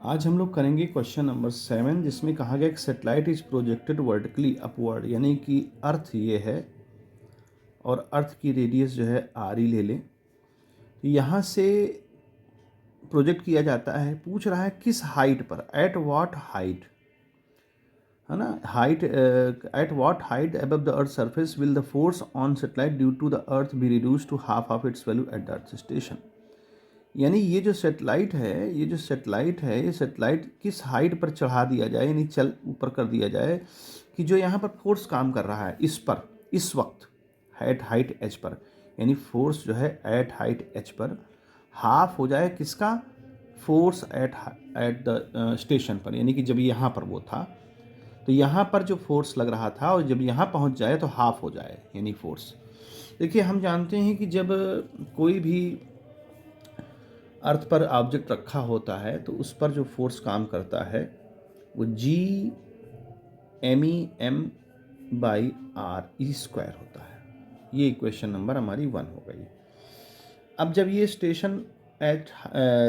आज हम लोग करेंगे क्वेश्चन नंबर 7, जिसमें कहा गया कि satellite is projected vertically upward, यानी कि अर्थ ये है और अर्थ की रेडियस जो है आर ही ले लें। यहाँ से प्रोजेक्ट किया जाता है, पूछ रहा है किस हाइट पर, एट व्हाट हाइट, है ना। Height, at what height above the earth surface will the force on satellite due to the earth be reduce to half of its value at the earth station. यानी ये जो satellite है, ये satellite किस height पर चढ़ा दिया जाए, यानी चल ऊपर कर दिया जाए कि जो यहाँ पर फोर्स काम कर रहा है इस पर, इस वक्त एट हाइट एच पर, यानी फोर्स जो है एट हाइट एच पर हाफ हो जाए किसका, फोर्स एट द स्टेशन पर, यानी कि जब यहाँ पर वो था तो यहाँ पर जो फोर्स लग रहा था और जब यहाँ पहुँच जाए तो हाफ हो जाए, यानी फोर्स। देखिए, हम जानते हैं कि जब कोई भी अर्थ पर ऑब्जेक्ट रखा होता है तो उस पर जो फोर्स काम करता है वो G_MEM/r² होता है। ये इक्वेशन नंबर हमारी 1 हो गई। अब जब ये स्टेशन एट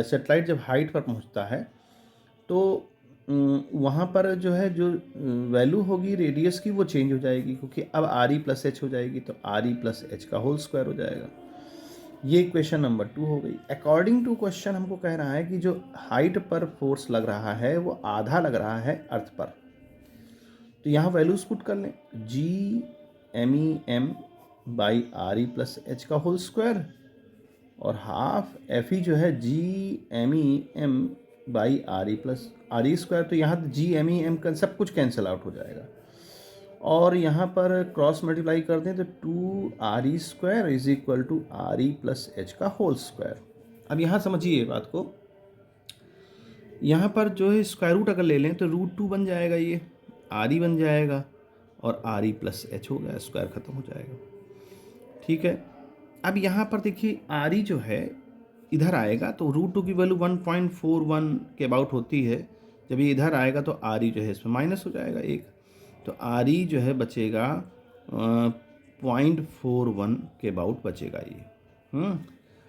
सेटेलाइट जब हाइट पर पहुंचता है तो वहाँ पर जो है जो वैल्यू होगी रेडियस की वो चेंज हो जाएगी, क्योंकि अब RE+H हो जाएगी, तो RE+H का होल स्क्वायर हो जाएगा। ये इक्वेशन नंबर 2 हो गई। अकॉर्डिंग टू क्वेश्चन हमको कह रहा है कि जो हाइट पर फोर्स लग रहा है वो आधा लग रहा है अर्थ पर, तो यहाँ वैल्यूज पुट कर लें, G_MEM/RE+H का होल स्क्वायर और हाफ FE जो है G_MEM/RE+RE², तो यहाँ G_MEM का सब कुछ कैंसिल आउट हो जाएगा और यहाँ पर क्रॉस मल्टीप्लाई कर दें तो 2RE² is equal to RE+H का होल स्क्वायर। अब यहाँ समझिए बात को, यहाँ पर जो है स्क्वायर रूट अगर ले लें तो √2 बन जाएगा, ये RE बन जाएगा और RE+H हो गया, स्क्वायर ख़त्म हो जाएगा। ठीक है, अब यहाँ पर देखिए RE जो है इधर आएगा तो √2 की वैल्यू 1.41 के अबाउट होती है, जब ये इधर आएगा तो RE जो है इसमें माइनस हो जाएगा एक, तो RE जो है बचेगा 0.41 के अबाउट बचेगा ये।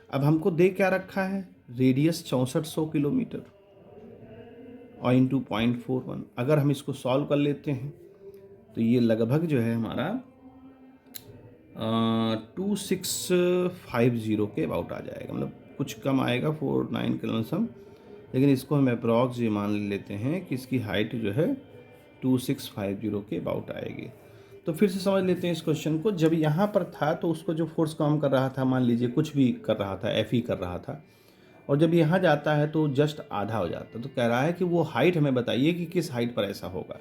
अब हमको दे क्या रखा है, रेडियस 6400 किलोमीटर और इंटू 0.41, अगर हम इसको सॉल्व कर लेते हैं तो ये लगभग जो है हमारा 2650 के अबाउट आ जाएगा, मतलब कुछ कम आएगा 49 के लमसम, लेकिन इसको हम अप्रॉक्स ये मान लेते हैं कि इसकी हाइट जो है 2650 के अबाउट आएगी। तो फिर से समझ लेते हैं इस क्वेश्चन को। जब यहाँ पर था तो उसको जो फोर्स काम कर रहा था, मान लीजिए कुछ भी कर रहा था, FE कर रहा था, और जब यहाँ जाता है तो जस्ट आधा हो जाता है, तो कह रहा है कि वो हाइट हमें बताइए कि किस हाइट पर ऐसा होगा।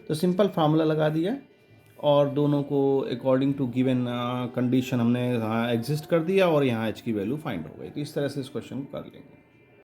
तो सिंपल फार्मूला लगा दिया और दोनों को अकॉर्डिंग टू गिवन कंडीशन हमने यहाँ एग्जिस्ट कर दिया और यहाँ H की वैल्यू फाइंड हो गई। तो इस तरह से इस क्वेश्चन को कर लेंगे।